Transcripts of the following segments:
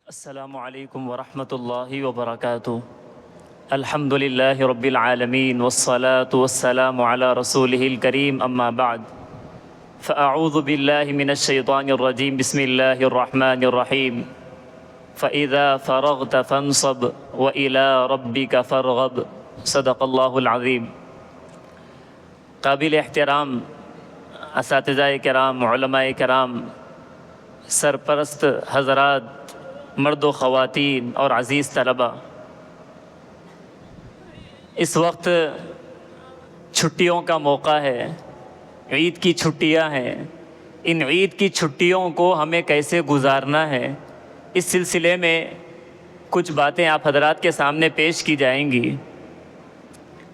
السلام علیکم ورحمۃ اللہ وبرکاتہ۔ الحمد للہ رب العالمین والصلاة والسلام علی رسولہ الکریم، اما بعد فاعوذ باللہ من الشیطان الرجیم، بسم اللہ الرحمن الرحیم۔ فإذا فرغت فانصب وإلى ربك فارغب، صدق اللہ العظیم۔ قابل احترام اساتذہ کرام، علماء کرام، سرپرست حضرات، مرد و خواتین اور عزیز طلبہ، اس وقت چھٹیوں کا موقع ہے، عید کی چھٹیاں ہیں۔ ان عید کی چھٹیوں کو ہمیں کیسے گزارنا ہے، اس سلسلے میں کچھ باتیں آپ حضرات کے سامنے پیش کی جائیں گی۔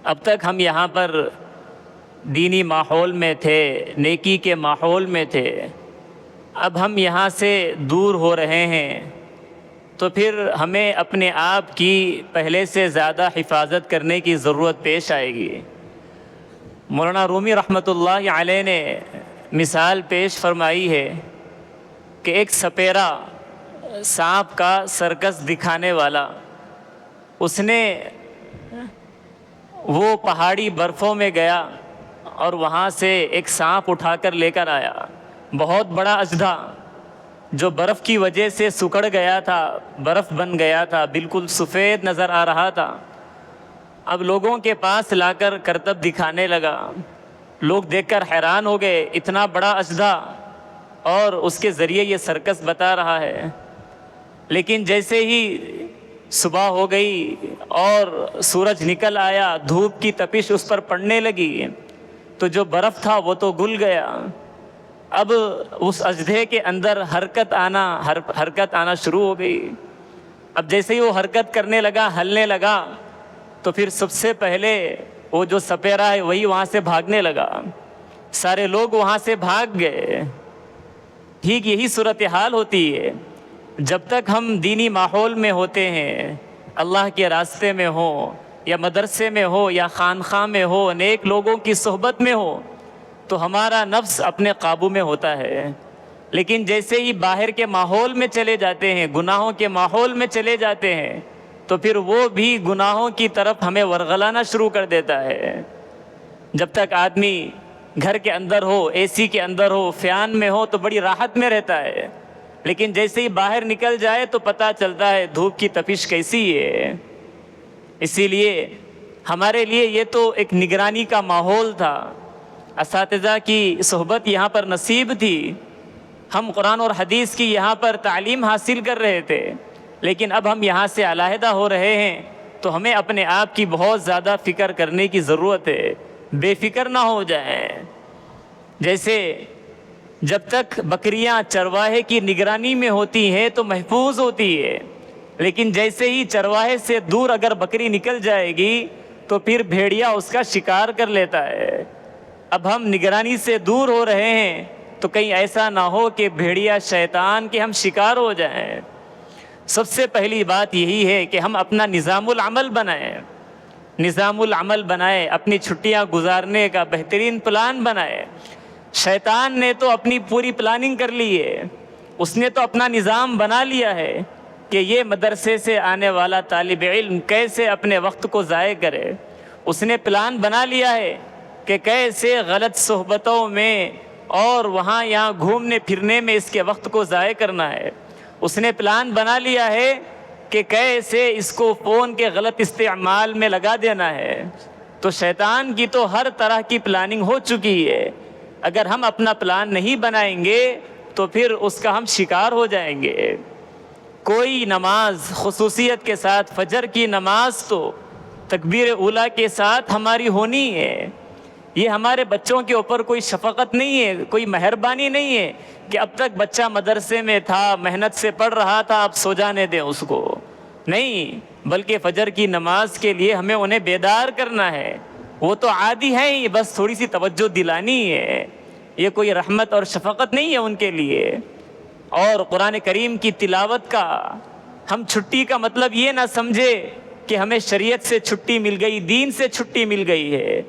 اب تک ہم یہاں پر دینی ماحول میں تھے، نیکی کے ماحول میں تھے، اب ہم یہاں سے دور ہو رہے ہیں، تو پھر ہمیں اپنے آپ کی پہلے سے زیادہ حفاظت کرنے کی ضرورت پیش آئے گی۔ مولانا رومی رحمۃ اللہ علیہ نے مثال پیش فرمائی ہے کہ ایک سپیرا سانپ کا سرکس دکھانے والا، اس نے وہ پہاڑی برفوں میں گیا اور وہاں سے ایک سانپ اٹھا کر لے کر آیا، بہت بڑا اژدھا جو برف کی وجہ سے سکڑ گیا تھا، برف بن گیا تھا، بالکل سفید نظر آ رہا تھا۔ اب لوگوں کے پاس لا کر کرتب دکھانے لگا، لوگ دیکھ کر حیران ہو گئے، اتنا بڑا اژدھا اور اس کے ذریعے یہ سرکس بتا رہا ہے۔ لیکن جیسے ہی صبح ہو گئی اور سورج نکل آیا، دھوپ کی تپش اس پر پڑنے لگی، تو جو برف تھا وہ تو گل گیا۔ اب اس اژدھے کے اندر حرکت آنا شروع ہو گئی۔ اب جیسے ہی وہ حرکت کرنے لگا، ہلنے لگا، تو پھر سب سے پہلے وہ جو سپیرا ہے وہی وہاں سے بھاگنے لگا، سارے لوگ وہاں سے بھاگ گئے۔ ٹھیک یہی صورتحال ہوتی ہے جب تک ہم دینی ماحول میں ہوتے ہیں، اللہ کے راستے میں ہوں یا مدرسے میں ہو یا خانقاہ میں ہو، نیک لوگوں کی صحبت میں ہو، تو ہمارا نفس اپنے قابو میں ہوتا ہے۔ لیکن جیسے ہی باہر کے ماحول میں چلے جاتے ہیں، گناہوں کے ماحول میں چلے جاتے ہیں، تو پھر وہ بھی گناہوں کی طرف ہمیں ورغلانا شروع کر دیتا ہے۔ جب تک آدمی گھر کے اندر ہو، اے سی کے اندر ہو، فین میں ہو، تو بڑی راحت میں رہتا ہے، لیکن جیسے ہی باہر نکل جائے تو پتہ چلتا ہے دھوپ کی تپش کیسی ہے۔ اسی لیے ہمارے لیے یہ تو ایک نگرانی کا ماحول تھا، اساتذہ کی صحبت یہاں پر نصیب تھی، ہم قرآن اور حدیث کی یہاں پر تعلیم حاصل کر رہے تھے، لیکن اب ہم یہاں سے علیحدہ ہو رہے ہیں، تو ہمیں اپنے آپ کی بہت زیادہ فکر کرنے کی ضرورت ہے، بے فکر نہ ہو جائیں۔ جیسے جب تک بکریاں چرواہے کی نگرانی میں ہوتی ہیں تو محفوظ ہوتی ہے، لیکن جیسے ہی چرواہے سے دور اگر بکری نکل جائے گی تو پھر بھیڑیا اس کا شکار کر لیتا ہے۔ اب ہم نگرانی سے دور ہو رہے ہیں تو کہیں ایسا نہ ہو کہ بھیڑیا شیطان کے ہم شکار ہو جائیں۔ سب سے پہلی بات یہی ہے کہ ہم اپنا نظام العمل بنائیں، اپنی چھٹیاں گزارنے کا بہترین پلان بنائیں۔ شیطان نے تو اپنی پوری پلاننگ کر لی ہے، اس نے تو اپنا نظام بنا لیا ہے کہ یہ مدرسے سے آنے والا طالب علم کیسے اپنے وقت کو ضائع کرے۔ اس نے پلان بنا لیا ہے کہ کیسے غلط صحبتوں میں اور وہاں یہاں گھومنے پھرنے میں اس کے وقت کو ضائع کرنا ہے۔ اس نے پلان بنا لیا ہے کہ کیسے اس کو فون کے غلط استعمال میں لگا دینا ہے۔ تو شیطان کی تو ہر طرح کی پلاننگ ہو چکی ہے، اگر ہم اپنا پلان نہیں بنائیں گے تو پھر اس کا ہم شکار ہو جائیں گے۔ کوئی نماز خصوصیت کے ساتھ فجر کی نماز تو تکبیر اولیٰ کے ساتھ ہماری ہونی ہے۔ یہ ہمارے بچوں کے اوپر کوئی شفقت نہیں ہے، کوئی مہربانی نہیں ہے کہ اب تک بچہ مدرسے میں تھا، محنت سے پڑھ رہا تھا، اب سو جانے دیں اس کو، نہیں، بلکہ فجر کی نماز کے لیے ہمیں انہیں بیدار کرنا ہے۔ وہ تو عادی ہیں ہی، بس تھوڑی سی توجہ دلانی ہے، یہ کوئی رحمت اور شفقت نہیں ہے ان کے لیے۔ اور قرآن کریم کی تلاوت کا ہم چھٹی کا مطلب یہ نہ سمجھے کہ ہمیں شریعت سے چھٹی مل گئی، دین سے چھٹی مل گئی ہے،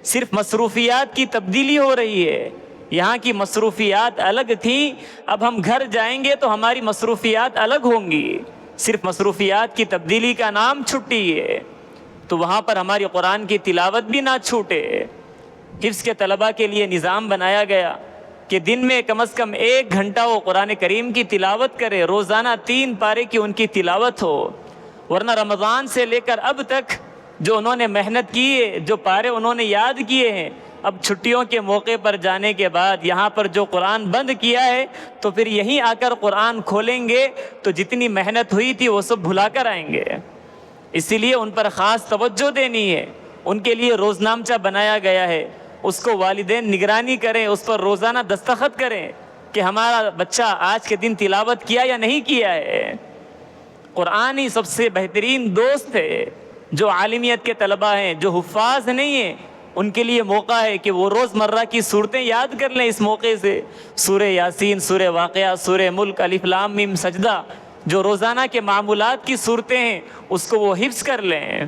صرف مصروفیات کی تبدیلی ہو رہی ہے، یہاں کی مصروفیات الگ تھیں، اب ہم گھر جائیں گے تو ہماری مصروفیات الگ ہوں گی، صرف مصروفیات کی تبدیلی کا نام چھٹی ہے، تو وہاں پر ہماری قرآن کی تلاوت بھی نہ چھوٹے۔ حفظ کے طلباء کے لیے نظام بنایا گیا کہ دن میں کم از کم 1 گھنٹہ وہ قرآن کریم کی تلاوت کرے، روزانہ 3 پارے کی ان کی تلاوت ہو، ورنہ رمضان سے لے کر اب تک جو انہوں نے محنت کی ہے، جو پارے انہوں نے یاد کیے ہیں، اب چھٹیوں کے موقع پر جانے کے بعد یہاں پر جو قرآن بند کیا ہے تو پھر یہیں آ کر قرآن کھولیں گے تو جتنی محنت ہوئی تھی وہ سب بھلا کر آئیں گے۔ اسی لیے ان پر خاص توجہ دینی ہے، ان کے لیے روزنامچہ بنایا گیا ہے، اس کو والدین نگرانی کریں، اس پر روزانہ دستخط کریں کہ ہمارا بچہ آج کے دن تلاوت کیا یا نہیں کیا ہے۔ قرآن ہی سب سے بہترین دوست ہے۔ جو عالمیت کے طلباء ہیں، جو حفاظ نہیں ہیں، ان کے لیے موقع ہے کہ وہ روزمرہ کی صورتیں یاد کر لیں اس موقع سے، سورہ یاسین، سورہ واقعہ، سورہ ملک، الف لام میم سجدہ، جو روزانہ کے معمولات کی صورتیں ہیں اس کو وہ حفظ کر لیں۔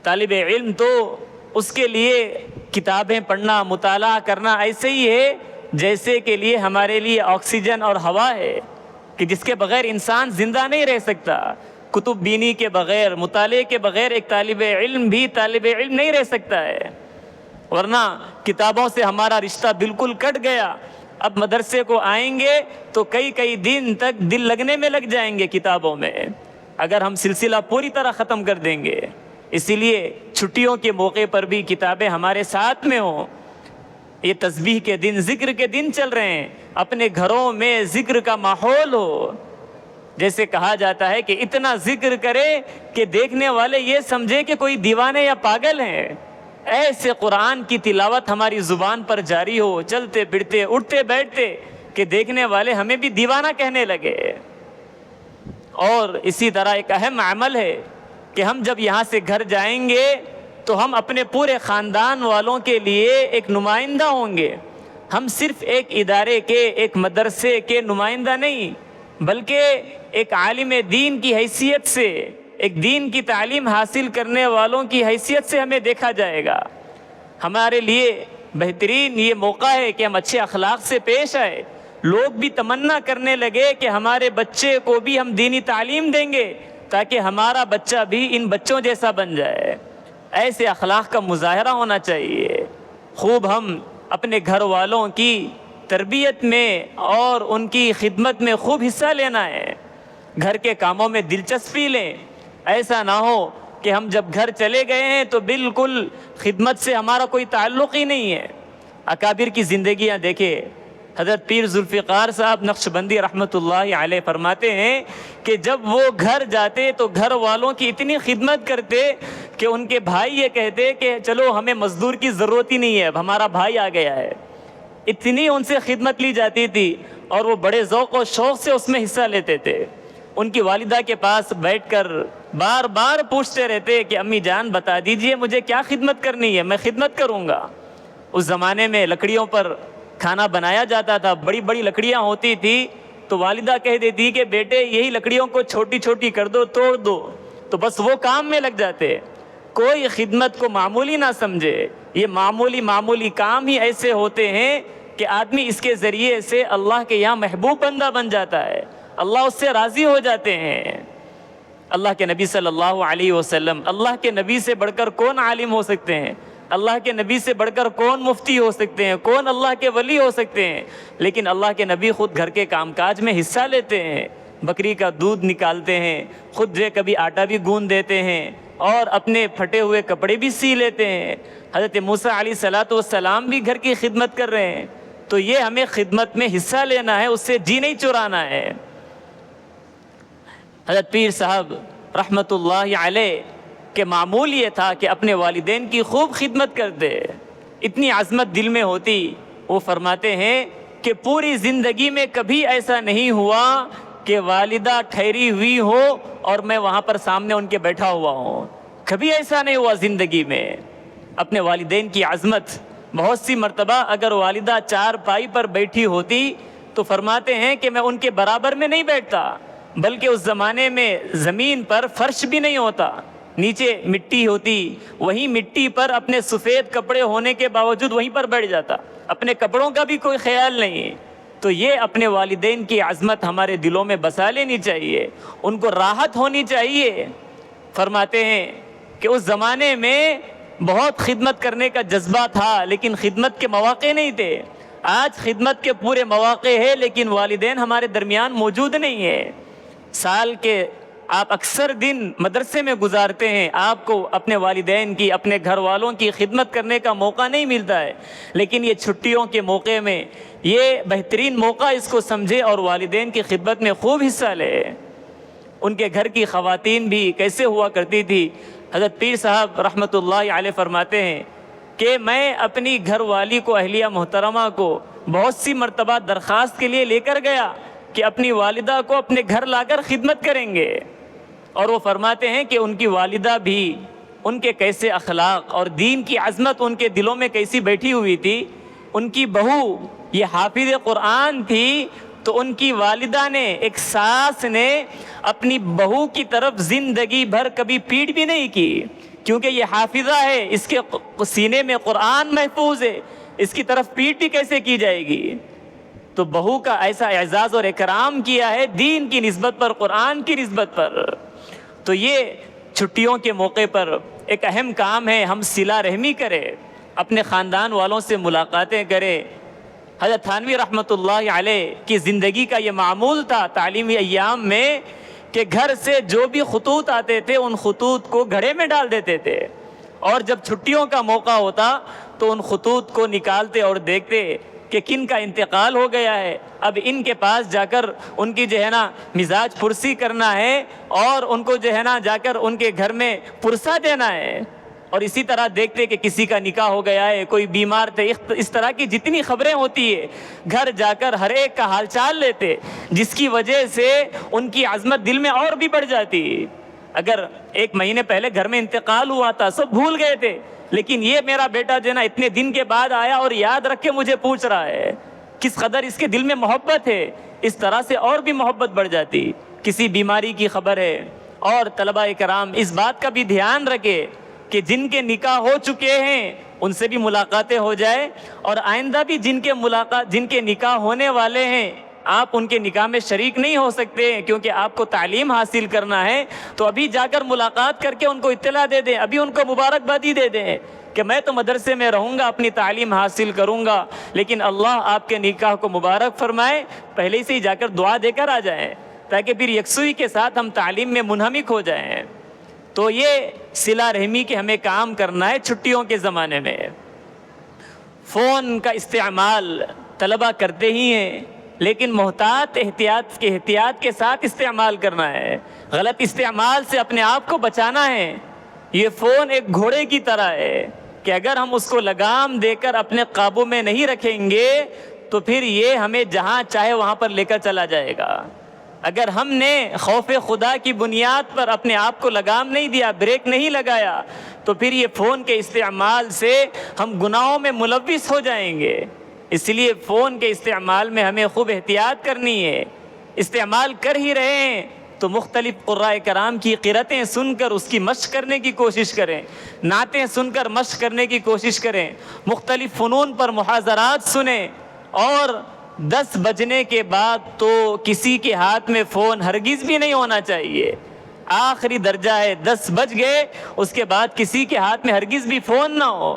طالب علم تو اس کے لیے کتابیں پڑھنا، مطالعہ کرنا ایسے ہی ہے جیسے کے لیے ہمارے لیے آکسیجن اور ہوا ہے، کہ جس کے بغیر انسان زندہ نہیں رہ سکتا۔ کتب بینی کے بغیر، مطالعے کے بغیر ایک طالب علم بھی طالب علم نہیں رہ سکتا ہے، ورنہ کتابوں سے ہمارا رشتہ بالکل کٹ گیا۔ اب مدرسے کو آئیں گے تو کئی دن تک دل لگنے میں لگ جائیں گے کتابوں میں، اگر ہم سلسلہ پوری طرح ختم کر دیں گے۔ اسی لیے چھٹیوں کے موقع پر بھی کتابیں ہمارے ساتھ میں ہوں۔ یہ تسبیح کے دن، ذکر کے دن چل رہے ہیں، اپنے گھروں میں ذکر کا ماحول ہو۔ جیسے کہا جاتا ہے کہ اتنا ذکر کرے کہ دیکھنے والے یہ سمجھے کہ کوئی دیوانے یا پاگل ہیں، ایسے قرآن کی تلاوت ہماری زبان پر جاری ہو، چلتے پھرتے، اٹھتے بیٹھتے، کہ دیکھنے والے ہمیں بھی دیوانہ کہنے لگے۔ اور اسی طرح ایک اہم عمل ہے کہ ہم جب یہاں سے گھر جائیں گے تو ہم اپنے پورے خاندان والوں کے لیے ایک نمائندہ ہوں گے۔ ہم صرف ایک ادارے کے، ایک مدرسے کے نمائندہ نہیں، بلکہ ایک عالم دین کی حیثیت سے، ایک دین کی تعلیم حاصل کرنے والوں کی حیثیت سے ہمیں دیکھا جائے گا۔ ہمارے لیے بہترین یہ موقع ہے کہ ہم اچھے اخلاق سے پیش آئے، لوگ بھی تمنا کرنے لگے کہ ہمارے بچے کو بھی ہم دینی تعلیم دیں گے تاکہ ہمارا بچہ بھی ان بچوں جیسا بن جائے۔ ایسے اخلاق کا مظاہرہ ہونا چاہیے۔ خوب ہم اپنے گھر والوں کی تربیت میں اور ان کی خدمت میں خوب حصہ لینا ہے، گھر کے کاموں میں دلچسپی لیں۔ ایسا نہ ہو کہ ہم جب گھر چلے گئے ہیں تو بالکل خدمت سے ہمارا کوئی تعلق ہی نہیں ہے۔ اکابر کی زندگیاں دیکھیں، حضرت پیر ذوالفقار صاحب نقشبندی رحمۃ اللہ علیہ فرماتے ہیں کہ جب وہ گھر جاتے تو گھر والوں کی اتنی خدمت کرتے کہ ان کے بھائی یہ کہتے کہ چلو ہمیں مزدور کی ضرورت ہی نہیں ہے، اب ہمارا بھائی آ گیا ہے۔ اتنی ان سے خدمت لی جاتی تھی اور وہ بڑے ذوق و شوق سے اس میں حصہ لیتے تھے۔ ان کی والدہ کے پاس بیٹھ کر بار بار پوچھتے رہتے کہ امی جان بتا دیجئے مجھے کیا خدمت کرنی ہے، میں خدمت کروں گا۔ اس زمانے میں لکڑیوں پر کھانا بنایا جاتا تھا، بڑی بڑی لکڑیاں ہوتی تھی، تو والدہ کہہ دیتی کہ بیٹے یہی لکڑیوں کو چھوٹی چھوٹی کر دو، توڑ دو، تو بس وہ کام میں لگ جاتے۔ کوئی خدمت کو معمولی نہ سمجھے، یہ معمولی کام ہی ایسے ہوتے ہیں کہ آدمی اس کے ذریعے سے اللہ کے یہاں محبوب بندہ بن جاتا ہے، اللہ اس سے راضی ہو جاتے ہیں۔ اللہ کے نبی صلی اللہ علیہ وسلم، اللہ کے نبی سے بڑھ کر کون عالم ہو سکتے ہیں؟ اللہ کے نبی سے بڑھ کر کون مفتی ہو سکتے ہیں؟ کون اللہ کے ولی ہو سکتے ہیں؟ لیکن اللہ کے نبی خود گھر کے کام کاج میں حصہ لیتے ہیں، بکری کا دودھ نکالتے ہیں، خود جو کبھی آٹا بھی گوندھ دیتے ہیں اور اپنے پھٹے ہوئے کپڑے بھی سی لیتے ہیں۔ حضرت موسیٰ علیہ السلام بھی گھر کی خدمت کر رہے ہیں، تو یہ ہمیں خدمت میں حصہ لینا ہے، اس سے جی نہیں چرانا ہے۔ حضرت پیر صاحب رحمۃ اللہ علیہ کہ معمول یہ تھا کہ اپنے والدین کی خوب خدمت کرتے، اتنی عظمت دل میں ہوتی۔ وہ فرماتے ہیں کہ پوری زندگی میں کبھی ایسا نہیں ہوا کہ والدہ ٹھہری ہوئی ہو اور میں وہاں پر سامنے ان کے بیٹھا ہوا ہوں، کبھی ایسا نہیں ہوا زندگی میں۔ اپنے والدین کی عظمت، بہت سی مرتبہ اگر والدہ چار پائی پر بیٹھی ہوتی تو فرماتے ہیں کہ میں ان کے برابر میں نہیں بیٹھتا، بلکہ اس زمانے میں زمین پر فرش بھی نہیں ہوتا، نیچے مٹی ہوتی، وہی مٹی پر اپنے سفید کپڑے ہونے کے باوجود وہیں پر بیٹھ جاتا، اپنے کپڑوں کا بھی کوئی خیال نہیں۔ تو یہ اپنے والدین کی عظمت ہمارے دلوں میں بسا لینی چاہیے، ان کو راحت ہونی چاہیے۔ فرماتے ہیں کہ اس زمانے میں بہت خدمت کرنے کا جذبہ تھا لیکن خدمت کے مواقع نہیں تھے۔ آج خدمت کے پورے مواقع ہیں لیکن والدین ہمارے درمیان موجود نہیں ہیں۔ سال کے آپ اکثر دن مدرسے میں گزارتے ہیں، آپ کو اپنے والدین کی، اپنے گھر والوں کی خدمت کرنے کا موقع نہیں ملتا ہے، لیکن یہ چھٹیوں کے موقع میں یہ بہترین موقع اس کو سمجھے اور والدین کی خدمت میں خوب حصہ لے۔ ان کے گھر کی خواتین بھی کیسے ہوا کرتی تھی؟ حضرت پیر صاحب رحمۃ اللہ علیہ فرماتے ہیں کہ میں اپنی گھر والی کو، اہلیہ محترمہ کو بہت سی مرتبہ درخواست کے لیے لے کر گیا کہ اپنی والدہ کو اپنے گھر لا کر خدمت کریں گے، اور وہ فرماتے ہیں کہ ان کی والدہ بھی، ان کے کیسے اخلاق اور دین کی عظمت ان کے دلوں میں کیسی بیٹھی ہوئی تھی۔ ان کی بہو یہ حافظ قرآن تھی تو ان کی والدہ نے، ایک ساس نے اپنی بہو کی طرف زندگی بھر کبھی پیٹ بھی نہیں کی، کیونکہ یہ حافظہ ہے، اس کے سینے میں قرآن محفوظ ہے، اس کی طرف پیٹ بھی کیسے کی جائے گی؟ تو بہو کا ایسا اعزاز اور اکرام کیا ہے دین کی نسبت پر، قرآن کی نسبت پر۔ تو یہ چھٹیوں کے موقع پر ایک اہم کام ہے، ہم صلہ رحمی کریں، اپنے خاندان والوں سے ملاقاتیں کریں۔ حضرت تھانوی رحمۃ اللہ علیہ کی زندگی کا یہ معمول تھا تعلیمی ایام میں کہ گھر سے جو بھی خطوط آتے تھے ان خطوط کو گھڑے میں ڈال دیتے تھے، اور جب چھٹیوں کا موقع ہوتا تو ان خطوط کو نکالتے اور دیکھتے کہ کن کا انتقال ہو گیا ہے، اب ان کے پاس جا کر ان کی جو ہے نا مزاج پرسی کرنا ہے اور ان کو جو ہے نا جا کر ان کے گھر میں پرسہ دینا ہے۔ اور اسی طرح دیکھتے کہ کسی کا نکاح ہو گیا ہے، کوئی بیمار تھے، اس طرح کی جتنی خبریں ہوتی ہے گھر جا کر ہر ایک کا حال چال لیتے، جس کی وجہ سے ان کی عظمت دل میں اور بھی بڑھ جاتی۔ اگر ایک مہینے پہلے گھر میں انتقال ہوا تھا، سب بھول گئے تھے، لیکن یہ میرا بیٹا جو ہے نا اتنے دن کے بعد آیا اور یاد رکھ کے مجھے پوچھ رہا ہے، کس قدر اس کے دل میں محبت ہے، اس طرح سے اور بھی محبت بڑھ جاتی۔ کسی بیماری کی خبر ہے، اور طلباء کرام اس بات کا بھی دھیان رکھے کہ جن کے نکاح ہو چکے ہیں ان سے بھی ملاقاتیں ہو جائے، اور آئندہ بھی جن کے نکاح ہونے والے ہیں آپ ان کے نکاح میں شریک نہیں ہو سکتے ہیں، کیونکہ آپ کو تعلیم حاصل کرنا ہے، تو ابھی جا کر ملاقات کر کے ان کو اطلاع دے دیں، ابھی ان کو مبارکبادی دے دیں کہ میں تو مدرسے میں رہوں گا، اپنی تعلیم حاصل کروں گا، لیکن اللہ آپ کے نکاح کو مبارک فرمائے، پہلے سے ہی جا کر دعا دے کر آ جائیں تاکہ پھر یکسوئی کے ساتھ ہم تعلیم میں منہمک ہو جائیں۔ تو یہ صلہ رحمی کے ہمیں کام کرنا ہے چھٹیوں کے زمانے میں۔ فون کا استعمال طلبہ کرتے ہی ہیں، لیکن احتیاط کے ساتھ استعمال کرنا ہے، غلط استعمال سے اپنے آپ کو بچانا ہے۔ یہ فون ایک گھوڑے کی طرح ہے کہ اگر ہم اس کو لگام دے کر اپنے قابو میں نہیں رکھیں گے تو پھر یہ ہمیں جہاں چاہے وہاں پر لے کر چلا جائے گا۔ اگر ہم نے خوف خدا کی بنیاد پر اپنے آپ کو لگام نہیں دیا، بریک نہیں لگایا، تو پھر یہ فون کے استعمال سے ہم گناہوں میں ملوث ہو جائیں گے۔ اس لیے فون کے استعمال میں ہمیں خوب احتیاط کرنی ہے۔ استعمال کر ہی رہے ہیں تو مختلف قراء کرام کی قرأتیں سن کر اس کی مشق کرنے کی کوشش کریں، نعتیں سن کر مشق کرنے کی کوشش کریں، مختلف فنون پر محاضرات سنیں، اور 10 بجنے کے بعد تو کسی کے ہاتھ میں فون ہرگز بھی نہیں ہونا چاہیے۔ آخری درجہ ہے 10 بج گئے، اس کے بعد کسی کے ہاتھ میں ہرگز بھی فون نہ ہو۔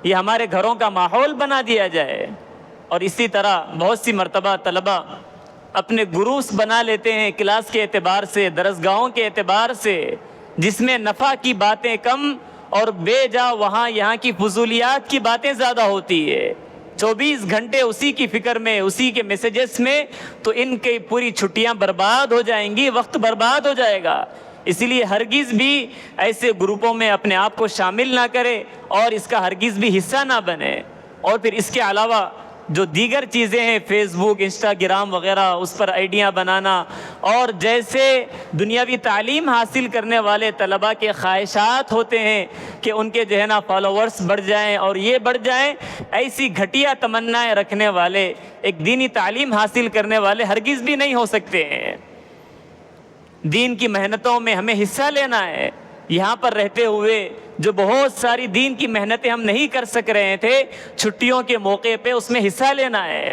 یہ ہمارے گھروں کا ماحول بنا دیا جائے۔ اور اسی طرح بہت سی مرتبہ طلبہ اپنے گروس بنا لیتے ہیں کلاس کے اعتبار سے، درسگاہوں کے اعتبار سے، جس میں نفع کی باتیں کم اور بے جا وہاں یہاں کی فضولیات کی باتیں زیادہ ہوتی ہے۔ 24 گھنٹے اسی کی فکر میں، اسی کے میسیجز میں، تو ان کی پوری چھٹیاں برباد ہو جائیں گی، وقت برباد ہو جائے گا۔ اسی لیے ہرگز بھی ایسے گروپوں میں اپنے آپ کو شامل نہ کرے اور اس کا ہرگز بھی حصہ نہ بنے۔ اور پھر اس کے علاوہ جو دیگر چیزیں ہیں، فیس بک، انسٹاگرام وغیرہ، اس پر آئیڈیاں بنانا، اور جیسے دنیاوی تعلیم حاصل کرنے والے طلباء کے خواہشات ہوتے ہیں کہ ان کے جو ہے نا فالوورز بڑھ جائیں اور یہ بڑھ جائیں، ایسی گھٹیا تمنائیں رکھنے والے، ایک دینی تعلیم حاصل کرنے والے ہرگز بھی نہیں ہو سکتے ہیں۔ دین کی محنتوں میں ہمیں حصہ لینا ہے۔ یہاں پر رہتے ہوئے جو بہت ساری دین کی محنتیں ہم نہیں کر سک رہے تھے، چھٹیوں کے موقع پہ اس میں حصہ لینا ہے۔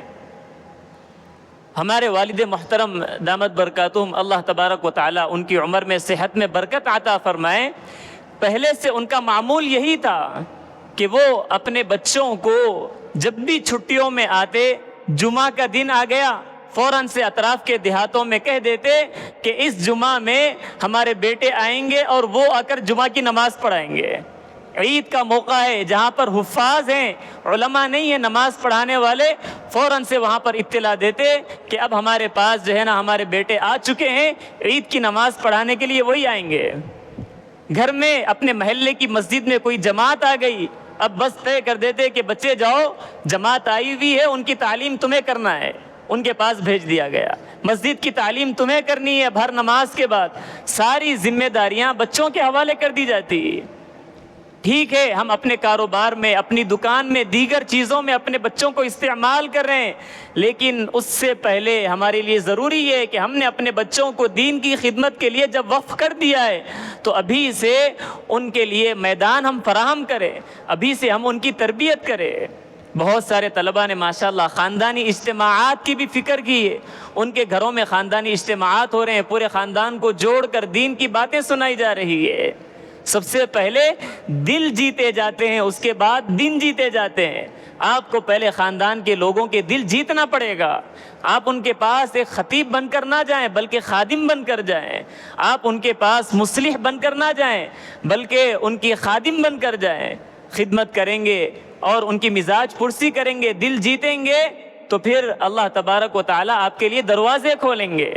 ہمارے والد محترم دامت برکاتہم، اللہ تبارک و تعالیٰ ان کی عمر میں صحت میں برکت عطا فرمائے، پہلے سے ان کا معمول یہی تھا کہ وہ اپنے بچوں کو جب بھی چھٹیوں میں آتے، جمعہ کا دن آ گیا فوراً سے اطراف کے دیہاتوں میں کہہ دیتے کہ اس جمعہ میں ہمارے بیٹے آئیں گے اور وہ آ کر جمعہ کی نماز پڑھائیں گے۔ عید کا موقع ہے، جہاں پر حفاظ ہیں، علماء نہیں ہیں نماز پڑھانے والے، فوراً سے وہاں پر اطلاع دیتے کہ اب ہمارے پاس جو ہے نا ہمارے بیٹے آ چکے ہیں، عید کی نماز پڑھانے کے لیے وہی آئیں گے۔ گھر میں اپنے محلے کی مسجد میں کوئی جماعت آ گئی، اب بس طے کر دیتے کہ بچے جاؤ، جماعت آئی ہوئی ہے، ان کی تعلیم تمہیں کرنا ہے، ان کے پاس بھیج دیا گیا۔ مسجد کی تعلیم تمہیں کرنی ہے، ہر نماز کے بعد ساری ذمہ داریاں بچوں کے حوالے کر دی جاتی۔ ٹھیک ہے، ہم اپنے کاروبار میں، اپنی دکان میں، دیگر چیزوں میں اپنے بچوں کو استعمال کر رہے ہیں، لیکن اس سے پہلے ہمارے لیے ضروری ہے کہ ہم نے اپنے بچوں کو دین کی خدمت کے لیے جب وقف کر دیا ہے تو ابھی سے ان کے لیے میدان ہم فراہم کریں، ابھی سے ہم ان کی تربیت کریں۔ بہت سارے طلباء نے ماشاءاللہ خاندانی اجتماعات کی بھی فکر کی ہے، ان کے گھروں میں خاندانی اجتماعات ہو رہے ہیں، پورے خاندان کو جوڑ کر دین کی باتیں سنائی جا رہی ہے۔ سب سے پہلے دل جیتے جاتے ہیں، اس کے بعد دن جیتے جاتے ہیں۔ آپ کو پہلے خاندان کے لوگوں کے دل جیتنا پڑے گا۔ آپ ان کے پاس ایک خطیب بن کر نہ جائیں بلکہ خادم بن کر جائیں۔ آپ ان کے پاس مصلح بن کر نہ جائیں بلکہ ان کی خادم بن کر جائیں۔ خدمت کریں گے اور ان کی مزاج پرسی کریں گے، دل جیتیں گے تو پھر اللہ تبارک و تعالیٰ آپ کے لیے دروازے کھولیں گے۔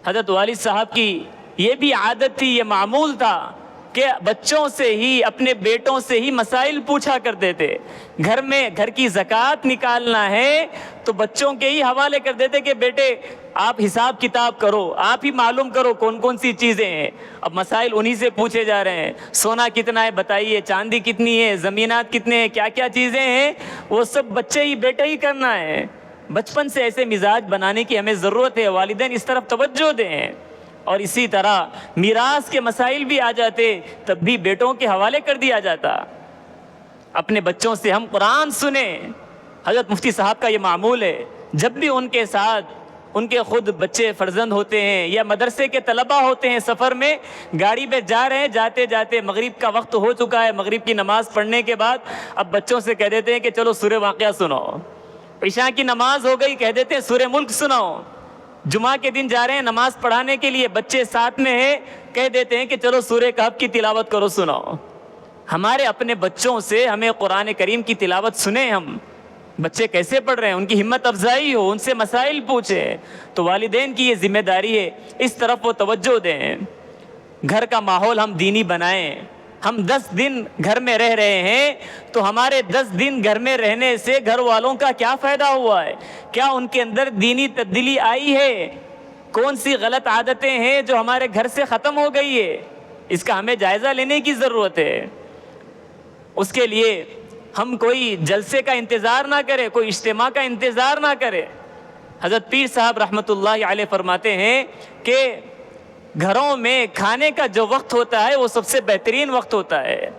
حضرت والد صاحب کی یہ بھی عادت تھی، یہ معمول تھا کہ بچوں سے ہی، اپنے بیٹوں سے ہی مسائل پوچھا کرتے تھے۔ گھر میں گھر کی زکوٰۃ نکالنا ہے تو بچوں کے ہی حوالے کر دیتے کہ بیٹے آپ حساب کتاب کرو، آپ ہی معلوم کرو کون کون سی چیزیں ہیں۔ اب مسائل انہی سے پوچھے جا رہے ہیں، سونا کتنا ہے بتائیے، چاندی کتنی ہے، زمینات کتنے ہیں، کیا کیا چیزیں ہیں، وہ سب بچے ہی بیٹے ہی کرنا ہے۔ بچپن سے ایسے مزاج بنانے کی ہمیں ضرورت ہے، والدین اس طرف توجہ دیں۔ اور اسی طرح میراث کے مسائل بھی آ جاتے تب بھی بیٹوں کے حوالے کر دیا جاتا۔ اپنے بچوں سے ہم قرآن سنیں، حضرت مفتی صاحب کا یہ معمول ہے، جب بھی ان کے ساتھ ان کے خود بچے فرزند ہوتے ہیں یا مدرسے کے طلباء ہوتے ہیں، سفر میں گاڑی پہ جا رہے ہیں، جاتے جاتے مغرب کا وقت ہو چکا ہے، مغرب کی نماز پڑھنے کے بعد اب بچوں سے کہہ دیتے ہیں کہ چلو سورہ واقعہ سنو۔ عشاء کی نماز ہو گئی، کہہ دیتے ہیں سورہ ملک سناؤ۔ جمعہ کے دن جا رہے ہیں نماز پڑھانے کے لیے، بچے ساتھ میں ہیں، کہہ دیتے ہیں کہ چلو سورہ کہف کی تلاوت کرو، سناؤ۔ ہمارے اپنے بچوں سے ہمیں قرآن کریم کی تلاوت سنیں، ہم بچے کیسے پڑھ رہے ہیں، ان کی ہمت افزائی ہو، ان سے مسائل پوچھیں۔ تو والدین کی یہ ذمہ داری ہے، اس طرف وہ توجہ دیں۔ گھر کا ماحول ہم دینی بنائیں۔ ہم 10 دن گھر میں رہ رہے ہیں تو ہمارے 10 دن گھر میں رہنے سے گھر والوں کا کیا فائدہ ہوا ہے؟ کیا ان کے اندر دینی تبدیلی آئی ہے؟ کون سی غلط عادتیں ہیں جو ہمارے گھر سے ختم ہو گئی ہے؟ اس کا ہمیں جائزہ لینے کی ضرورت ہے۔ اس کے لیے ہم کوئی جلسے کا انتظار نہ کریں، کوئی اجتماع کا انتظار نہ کریں۔ حضرت پیر صاحب رحمۃ اللہ علیہ فرماتے ہیں کہ گھروں میں کھانے کا جو وقت ہوتا ہے وہ سب سے بہترین وقت ہوتا ہے۔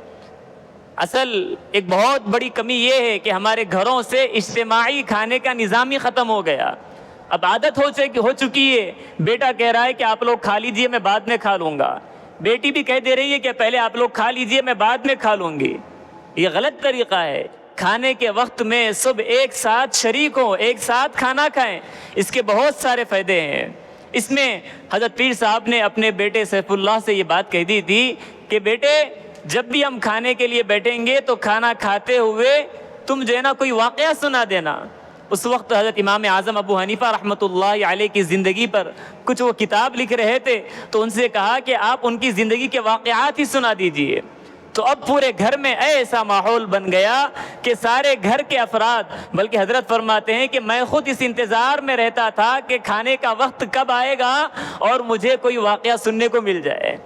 اصل ایک بہت بڑی کمی یہ ہے کہ ہمارے گھروں سے اجتماعی کھانے کا نظام ہی ختم ہو گیا۔ اب عادت ہو چکی ہے، بیٹا کہہ رہا ہے کہ آپ لوگ کھا لیجئے میں بعد میں کھا لوں گا، بیٹی بھی کہہ دے رہی ہے کہ پہلے آپ لوگ کھا لیجئے میں بعد میں کھا لوں گی۔ یہ غلط طریقہ ہے۔ کھانے کے وقت میں سب ایک ساتھ شریک ہوں، ایک ساتھ کھانا کھائیں، اس کے بہت سارے فائدے ہیں۔ اس میں حضرت پیر صاحب نے اپنے بیٹے سیف اللہ سے یہ بات کہہ دی تھی کہ بیٹے جب بھی ہم کھانے کے لیے بیٹھیں گے تو کھانا کھاتے ہوئے تم جو ہے نا کوئی واقعہ سنا دینا۔ اس وقت حضرت امام اعظم ابو حنیفہ رحمۃ اللہ علیہ کی زندگی پر کچھ وہ کتاب لکھ رہے تھے تو ان سے کہا کہ آپ ان کی زندگی کے واقعات ہی سنا دیجئے۔ تو اب پورے گھر میں ایسا ماحول بن گیا کہ سارے گھر کے افراد، بلکہ حضرت فرماتے ہیں کہ میں خود اس انتظار میں رہتا تھا کہ کھانے کا وقت کب آئے گا اور مجھے کوئی واقعہ سننے کو مل جائے۔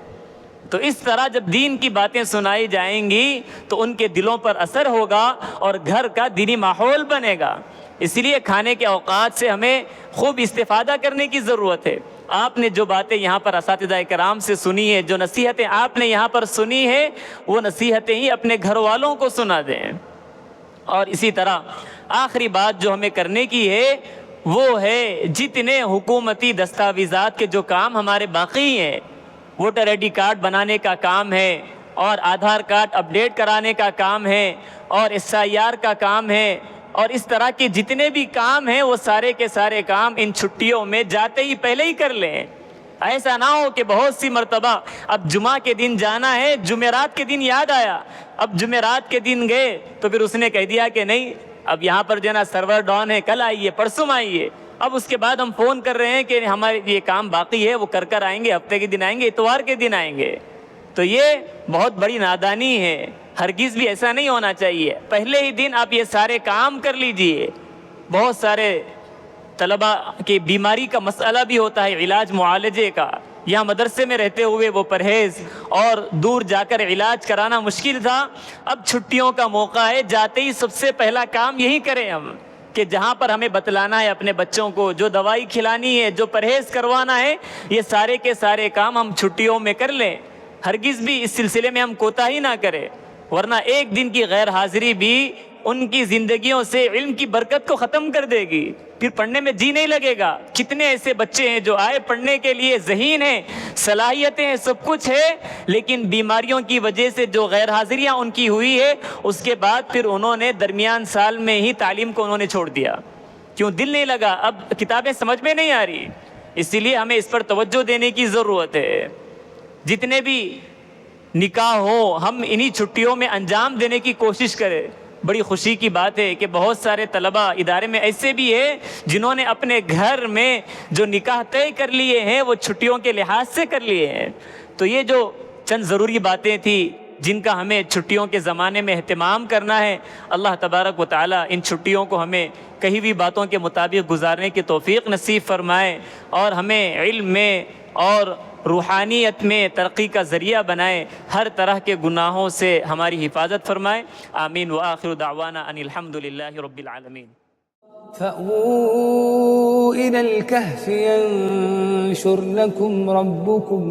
تو اس طرح جب دین کی باتیں سنائی جائیں گی تو ان کے دلوں پر اثر ہوگا اور گھر کا دینی ماحول بنے گا۔ اسی لیے کھانے کے اوقات سے ہمیں خوب استفادہ کرنے کی ضرورت ہے۔ آپ نے جو باتیں یہاں پر اساتذہ کرام سے سنی ہے، جو نصیحتیں آپ نے یہاں پر سنی ہے، وہ نصیحتیں ہی اپنے گھر والوں کو سنا دیں۔ اور اسی طرح آخری بات جو ہمیں کرنے کی ہے وہ ہے جتنے حکومتی دستاویزات کے جو کام ہمارے باقی ہیں، ووٹر آئی ڈی کارڈ بنانے کا کام ہے، اور آدھار کارڈ اپڈیٹ کرانے کا کام ہے، اور SIR کا کام ہے، اور اس طرح کے جتنے بھی کام ہیں وہ سارے کے سارے کام ان چھٹیوں میں جاتے ہی پہلے ہی کر لیں۔ ایسا نہ ہو کہ بہت سی مرتبہ اب جمعہ کے دن جانا ہے، جمعرات کے دن یاد آیا، اب جمعرات کے دن گئے تو پھر اس نے کہہ دیا کہ نہیں اب یہاں پر جو ہے نا سرور ڈاؤن ہے، کل آئیے، پرسوں آئیے۔ اب اس کے بعد ہم فون کر رہے ہیں کہ ہمارے یہ کام باقی ہے، وہ کر آئیں گے، ہفتے کے دن آئیں گے، اتوار کے دن آئیں گے۔ تو یہ بہت بڑی نادانی ہے، ہرگز بھی ایسا نہیں ہونا چاہیے۔ پہلے ہی دن آپ یہ سارے کام کر لیجئے۔ بہت سارے طلباء کی بیماری کا مسئلہ بھی ہوتا ہے، علاج معالجے کا، یہاں مدرسے میں رہتے ہوئے وہ پرہیز اور دور جا کر علاج کرانا مشکل تھا۔ اب چھٹیوں کا موقع ہے، جاتے ہی سب سے پہلا کام یہی کریں ہم کہ جہاں پر ہمیں بتلانا ہے اپنے بچوں کو، جو دوائی کھلانی ہے، جو پرہیز کروانا ہے، یہ سارے کے سارے کام ہم چھٹیوں میں کر لیں۔ ہرگز بھی اس سلسلے میں ہم کوتاہی نہ کریں، ورنہ ایک دن کی غیر حاضری بھی ان کی زندگیوں سے علم کی برکت کو ختم کر دے گی، پھر پڑھنے میں جی نہیں لگے گا۔ کتنے ایسے بچے ہیں جو آئے پڑھنے کے لیے، ذہین ہیں، صلاحیتیں ہیں، سب کچھ ہے، لیکن بیماریوں کی وجہ سے جو غیر حاضریاں ان کی ہوئی ہے، اس کے بعد پھر انہوں نے درمیان سال میں ہی تعلیم کو انہوں نے چھوڑ دیا۔ کیوں؟ دل نہیں لگا، اب کتابیں سمجھ میں نہیں آ رہی۔ اسی لیے ہمیں اس پر توجہ دینے کی ضرورت ہے۔ جتنے بھی نکاح ہو ہم انہی چھٹیوں میں انجام دینے کی کوشش کریں۔ بڑی خوشی کی بات ہے کہ بہت سارے طلباء ادارے میں ایسے بھی ہیں جنہوں نے اپنے گھر میں جو نکاح طے کر لیے ہیں وہ چھٹیوں کے لحاظ سے کر لیے ہیں۔ تو یہ جو چند ضروری باتیں تھیں جن کا ہمیں چھٹیوں کے زمانے میں اہتمام کرنا ہے، اللہ تبارک و تعالی ان چھٹیوں کو ہمیں کہی ہوئی باتوں کے مطابق گزارنے کی توفیق نصیب فرمائے، اور ہمیں علم میں اور روحانیت میں ترقی کا ذریعہ بنائے، ہر طرح کے گناہوں سے ہماری حفاظت فرمائے۔ آمین وآخر دعوانا ان الحمد للہ رب العالمین۔ فأووا إلى الكهف ينشر لكم ربكم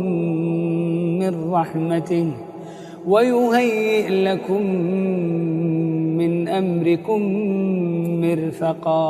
من رحمته ويهيئ لكم من أمركم مرفقا۔